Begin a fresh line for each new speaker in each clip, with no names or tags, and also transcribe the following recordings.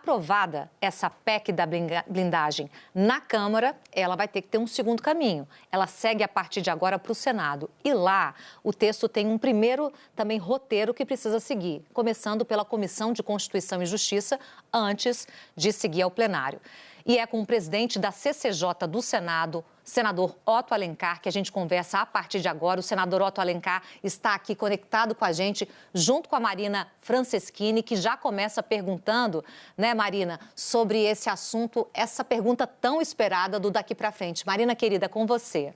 aprovada essa PEC da blindagem na Câmara, ela vai ter que ter um segundo caminho. Ela segue a partir de agora para o Senado. E lá, o texto tem um primeiro também roteiro que precisa seguir, começando pela Comissão de Constituição e Justiça, antes de seguir ao plenário. E é com o presidente da CCJ do Senado, senador Otto Alencar, que a gente conversa a partir de agora. O senador Otto Alencar está aqui conectado com a gente, junto com a Marina Franceschini, que já começa perguntando, né, Marina, sobre esse assunto, essa pergunta tão esperada do daqui para frente. Marina, querida, com você.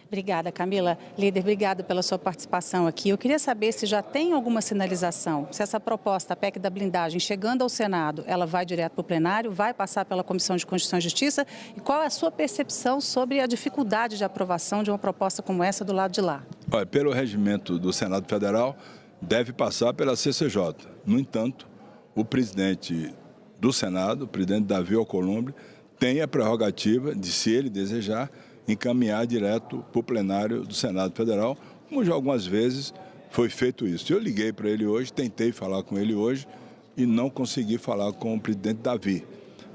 Obrigada, Camila. Líder, obrigada pela sua participação aqui. Eu queria saber se já tem alguma sinalização, se essa proposta, a PEC da blindagem, chegando ao Senado, ela vai direto para o plenário, vai passar pela Comissão de Constituição e Justiça, e qual é a sua percepção sobre a dificuldade de aprovação de uma proposta como essa do lado de lá?
Olha, pelo regimento do Senado Federal, deve passar pela CCJ. No entanto, o presidente do Senado, o presidente Davi Alcolumbre, tem a prerrogativa de, se ele desejar, encaminhar direto para o plenário do Senado Federal, como já algumas vezes foi feito isso. Eu liguei para ele hoje, tentei falar com ele hoje e não consegui falar com o presidente Davi.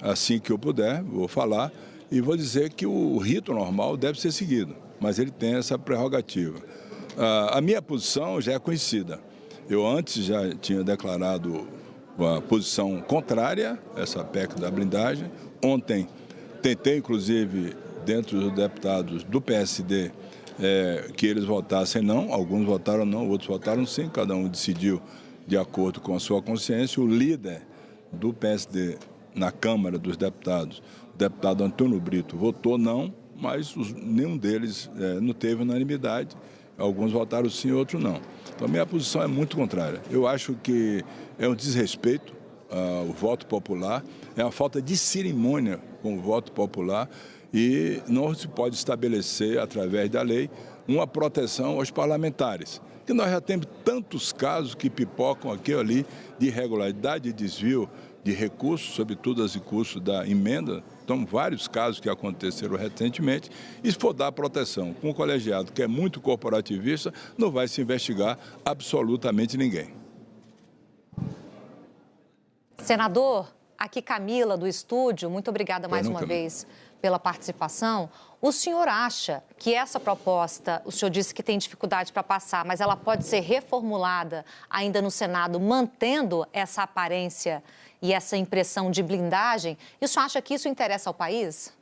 Assim que eu puder, vou falar e vou dizer que o rito normal deve ser seguido, mas ele tem essa prerrogativa. A minha posição já é conhecida. Eu antes já tinha declarado uma posição contrária a essa PEC da blindagem. Ontem tentei, inclusive, dentro dos deputados do PSD, que eles votassem não, alguns votaram não, outros votaram sim, cada um decidiu de acordo com a sua consciência. O líder do PSD na Câmara dos Deputados, o deputado Antônio Brito, votou não, mas nenhum deles não teve unanimidade, alguns votaram sim, outros não. Então a minha posição é muito contrária. Eu acho que é um desrespeito ao voto popular, é uma falta de cerimônia com o voto popular, e não se pode estabelecer, através da lei, uma proteção aos parlamentares. Que nós já temos tantos casos que pipocam aqui ou ali de irregularidade, de desvio de recursos, sobretudo os recursos da emenda. Então, vários casos que aconteceram recentemente. E se for dar proteção com o colegiado, que é muito corporativista, não vai se investigar absolutamente ninguém.
Senador, aqui Camila do estúdio, muito obrigada mais uma vez pela participação. O senhor acha que essa proposta, o senhor disse que tem dificuldade para passar, mas ela pode ser reformulada ainda no Senado, mantendo essa aparência e essa impressão de blindagem? E o senhor acha que isso interessa ao país?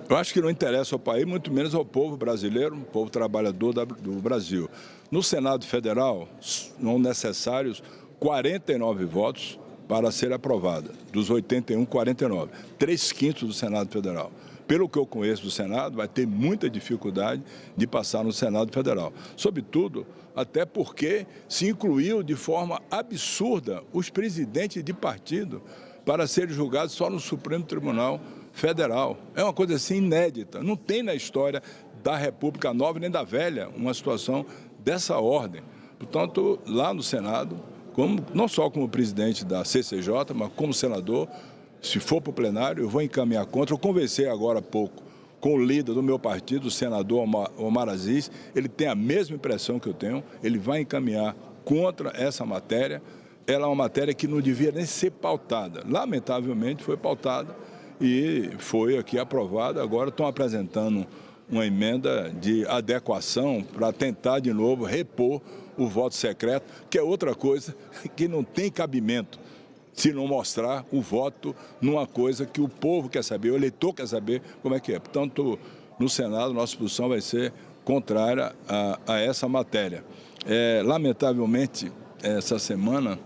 Eu acho que não interessa ao país, muito menos ao povo brasileiro, o povo trabalhador do Brasil. No Senado Federal, são necessários 49 votos para ser aprovada, dos 81, 49, 3/5 do Senado Federal. Pelo que eu conheço do Senado, vai ter muita dificuldade de passar no Senado Federal. Sobretudo, até porque se incluiu de forma absurda os presidentes de partido para serem julgados só no Supremo Tribunal Federal. É uma coisa assim inédita. Não tem na história da República Nova nem da Velha uma situação dessa ordem. Portanto, lá no Senado, não só como presidente da CCJ, mas como senador, se for para o plenário, eu vou encaminhar contra. Eu conversei agora há pouco com o líder do meu partido, o senador Omar Aziz. Ele tem a mesma impressão que eu tenho, ele vai encaminhar contra essa matéria. Ela é uma matéria que não devia nem ser pautada. Lamentavelmente foi pautada e foi aqui aprovada. Agora estão apresentando uma emenda de adequação para tentar de novo repor o voto secreto, que é outra coisa que não tem cabimento se não mostrar o voto numa coisa que o povo quer saber, o eleitor quer saber como é que é. Portanto, no Senado, nossa posição vai ser contrária a essa matéria. Lamentavelmente, essa semana,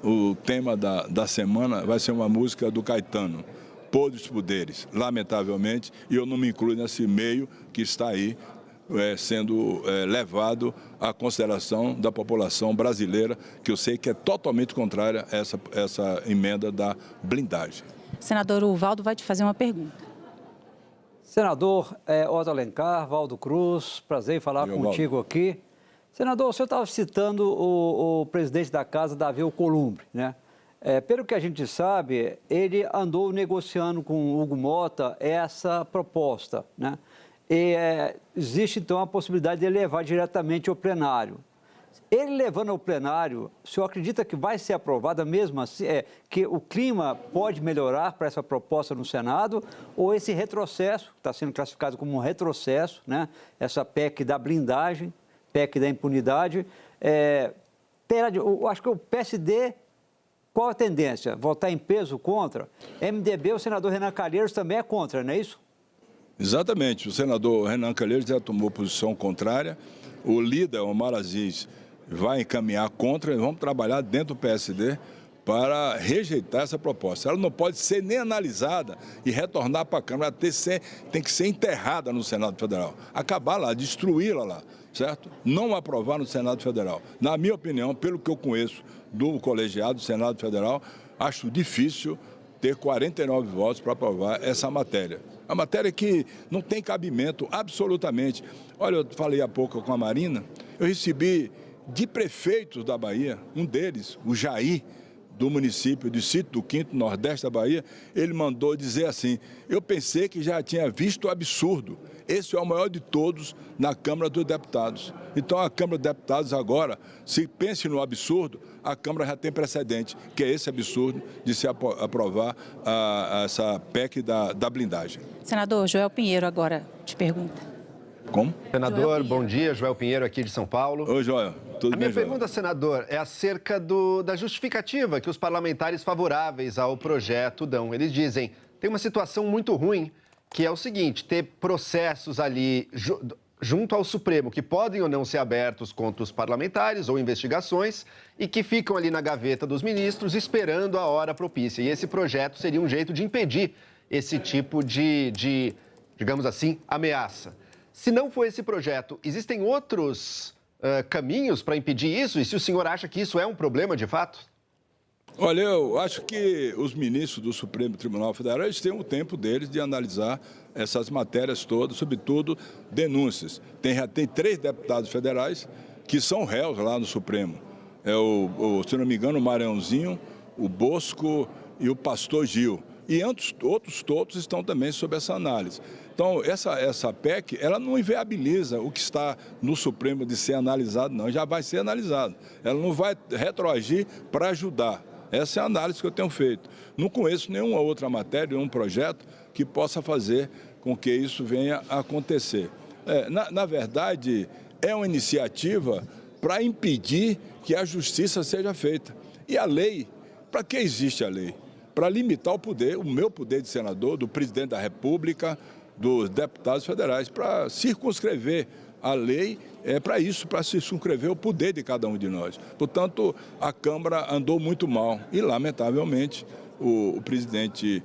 o tema da semana vai ser uma música do Caetano, Podres Poderes, lamentavelmente, e eu não me incluo nesse meio que está aí sendo levado à consideração da população brasileira, que eu sei que é totalmente contrária a essa emenda da blindagem.
Senador, o Valdo vai te fazer uma pergunta.
Senador Otto Alencar, Valdo Cruz, prazer em falar contigo Valdo. Aqui. Senador, o senhor estava citando o presidente da casa, Davi Alcolumbre, né? Pelo que a gente sabe, ele andou negociando com o Hugo Mota essa proposta, né? E existe, então, a possibilidade de levar diretamente ao plenário. Ele levando ao plenário, o senhor acredita que vai ser aprovada mesmo assim? Que o clima pode melhorar para essa proposta no Senado? Ou esse retrocesso, que está sendo classificado como um retrocesso, né? Essa PEC da blindagem, PEC da impunidade, eu acho que o PSD, qual a tendência? Votar em peso contra? MDB, o senador Renan Calheiros também é contra, não é isso?
Exatamente. O senador Renan Calheiros já tomou posição contrária. O líder, Omar Aziz, vai encaminhar contra, e vamos trabalhar dentro do PSD para rejeitar essa proposta. Ela não pode ser nem analisada e retornar para a Câmara, tem que ser enterrada no Senado Federal. Acabar lá, destruí-la lá, certo? Não aprovar no Senado Federal. Na minha opinião, pelo que eu conheço do colegiado do Senado Federal, acho difícil ter 49 votos para aprovar essa matéria. A matéria que não tem cabimento absolutamente. Olha, eu falei há pouco com a Marina, eu recebi de prefeitos da Bahia, um deles, o Jair, do município de Sítio do Quinto, nordeste da Bahia, ele mandou dizer assim: eu pensei que já tinha visto o absurdo. Esse é o maior de todos na Câmara dos Deputados. Então, a Câmara dos Deputados agora, se pense no absurdo, a Câmara já tem precedente, que é esse absurdo de se aprovar essa PEC da blindagem.
Senador Joel Pinheiro agora te pergunta.
Como?
Senador, bom dia. Joel Pinheiro aqui de São Paulo.
Oi, Joel. Tudo bem,
A minha
Joel?
pergunta, senador, é acerca da justificativa que os parlamentares favoráveis ao projeto dão. Eles dizem, tem uma situação muito ruim, que é o seguinte, ter processos ali junto ao Supremo, que podem ou não ser abertos contra os parlamentares ou investigações, e que ficam ali na gaveta dos ministros esperando a hora propícia. E esse projeto seria um jeito de impedir esse tipo de digamos assim, ameaça. Se não for esse projeto, existem outros caminhos para impedir isso? E se o senhor acha que isso é um problema de fato?
Olha, eu acho que os ministros do Supremo Tribunal Federal eles têm o tempo deles de analisar essas matérias todas, sobretudo denúncias. Tem 3 deputados federais que são réus lá no Supremo. Se não me engano, o Maranhãozinho, o Bosco e o Pastor Gil. E outros todos estão também sob essa análise. Então, essa PEC, ela não inviabiliza o que está no Supremo de ser analisado, não. Já vai ser analisado. Ela não vai retroagir para ajudar. Essa é a análise que eu tenho feito. Não conheço nenhuma outra matéria, nenhum projeto que possa fazer com que isso venha a acontecer. Na verdade, é uma iniciativa para impedir que a justiça seja feita. E a lei, para que existe a lei? Para limitar o meu poder de senador, do presidente da República, dos deputados federais, para circunscrever a lei, para isso, para circunscrever o poder de cada um de nós. Portanto, a Câmara andou muito mal e, lamentavelmente, o presidente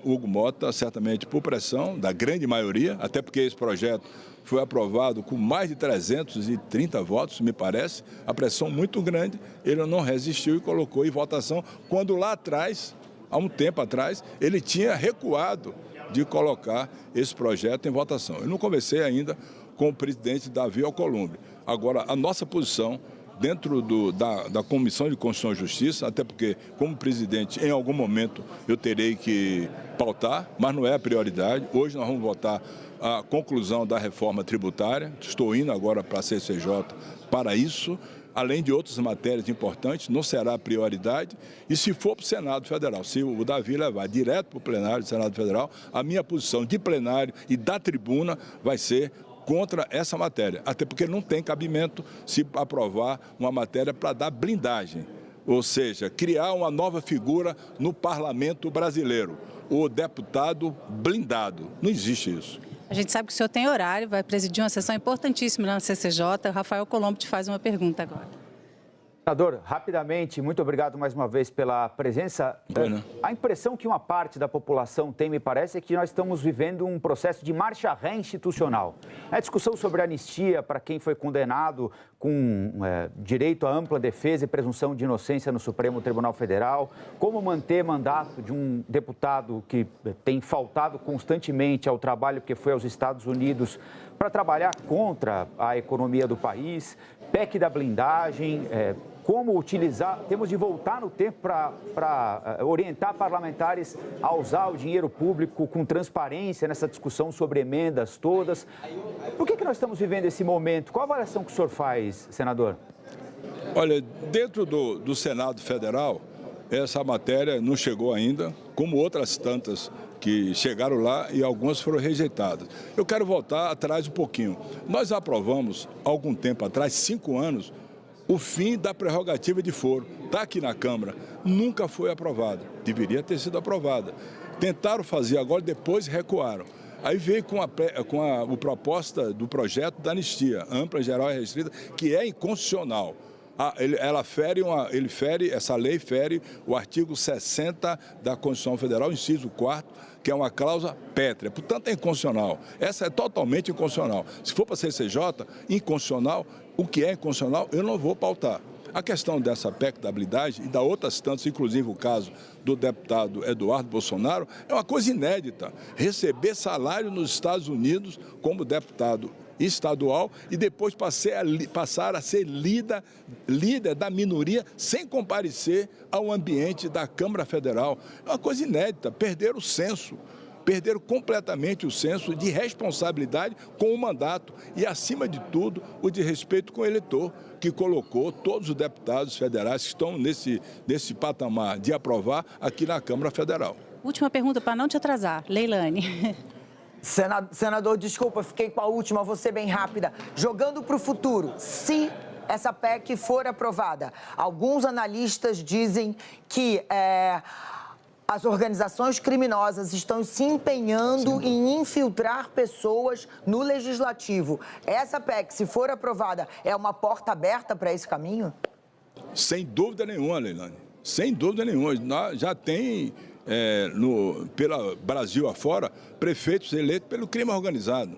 Hugo Mota, certamente por pressão da grande maioria, até porque esse projeto foi aprovado com mais de 330 votos, me parece, a pressão muito grande, ele não resistiu e colocou em votação, quando lá atrás, há um tempo atrás, ele tinha recuado de colocar esse projeto em votação. Eu não conversei ainda com o presidente Davi Alcolumbre. Agora, a nossa posição dentro da Comissão de Constituição e Justiça, até porque, como presidente, em algum momento eu terei que pautar, mas não é a prioridade. Hoje nós vamos votar a conclusão da reforma tributária. Estou indo agora para a CCJ para isso. Além de outras matérias importantes, não será a prioridade. E se for para o Senado Federal, se o Davi levar direto para o plenário do Senado Federal, a minha posição de plenário e da tribuna vai ser contra essa matéria. Até porque não tem cabimento se aprovar uma matéria para dar blindagem. Ou seja, criar uma nova figura no parlamento brasileiro. O deputado blindado. Não existe isso.
A gente sabe que o senhor tem horário, vai presidir uma sessão importantíssima na CCJ. O Rafael Colombo te faz uma pergunta agora.
Senador, rapidamente, muito obrigado mais uma vez pela presença. A impressão que uma parte da população tem, me parece, é que nós estamos vivendo um processo de marcha ré institucional. A discussão sobre anistia para quem foi condenado com direito à ampla defesa e presunção de inocência no Supremo Tribunal Federal, como manter mandato de um deputado que tem faltado constantemente ao trabalho que foi aos Estados Unidos para trabalhar contra a economia do país, PEC da blindagem, como utilizar, temos de voltar no tempo para orientar parlamentares a usar o dinheiro público com transparência nessa discussão sobre emendas todas. Por que nós estamos vivendo esse momento? Qual a avaliação que o senhor faz, senador?
Olha, dentro do Senado Federal, essa matéria não chegou ainda, como outras tantas que chegaram lá e algumas foram rejeitadas. Eu quero voltar atrás um pouquinho. Nós aprovamos, há algum tempo atrás, 5 anos, o fim da prerrogativa de foro. Está aqui na Câmara, nunca foi aprovada. Deveria ter sido aprovada. Tentaram fazer agora, depois recuaram. Aí veio com a proposta do projeto da anistia, ampla, geral e restrita, que é inconstitucional. Essa lei fere o artigo 60 da Constituição Federal, inciso 4º, que é uma cláusula pétrea. Portanto, é inconstitucional. Essa é totalmente inconstitucional. Se for para a CCJ, inconstitucional, o que é inconstitucional, eu não vou pautar. A questão dessa PEC da blindagem e da outras tantas, inclusive o caso do deputado Eduardo Bolsonaro, é uma coisa inédita. Receber salário nos Estados Unidos como deputado estadual e depois passar a ser líder da minoria sem comparecer ao ambiente da Câmara Federal. É uma coisa inédita, perderam o senso. Perderam completamente o senso de responsabilidade com o mandato e, acima de tudo, o de respeito com o eleitor, que colocou todos os deputados federais que estão nesse patamar de aprovar aqui na Câmara Federal.
Última pergunta para não te atrasar. Leilane.
Senador, desculpa, fiquei com a última, vou ser bem rápida. Jogando para o futuro, se essa PEC for aprovada, alguns analistas dizem que as organizações criminosas estão se empenhando em infiltrar pessoas no legislativo. Essa PEC, se for aprovada, é uma porta aberta para esse caminho?
Sem dúvida nenhuma, Leilane. Sem dúvida nenhuma. Já tem, pelo Brasil afora, prefeitos eleitos pelo crime organizado.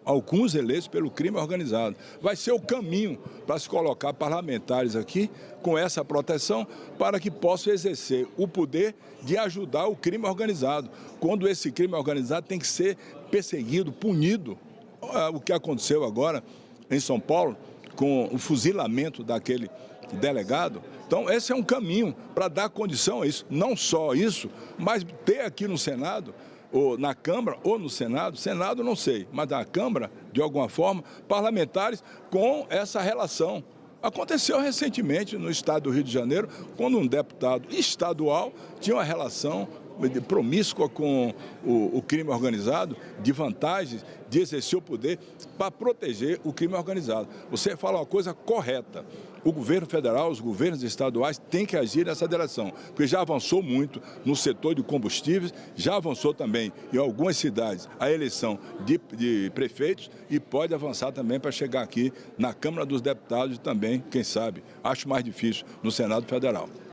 Alguns eleitos pelo crime organizado. Vai ser o caminho para se colocar parlamentares aqui com essa proteção para que possam exercer o poder de ajudar o crime organizado. Quando esse crime organizado tem que ser perseguido, punido. O que aconteceu agora em São Paulo com o fuzilamento daquele delegado. Então, esse é um caminho para dar condição a isso. Não só isso, mas ter aqui no Senado, ou na Câmara, ou no Senado não sei, mas na Câmara, de alguma forma, parlamentares com essa relação. Aconteceu recentemente no estado do Rio de Janeiro, quando um deputado estadual tinha uma relação promíscua com o crime organizado, de vantagens, de exercer o poder para proteger o crime organizado. Você fala uma coisa correta. O governo federal, os governos estaduais têm que agir nessa direção, porque já avançou muito no setor de combustíveis, já avançou também em algumas cidades a eleição de prefeitos e pode avançar também para chegar aqui na Câmara dos Deputados e também, quem sabe, acho mais difícil, no Senado Federal.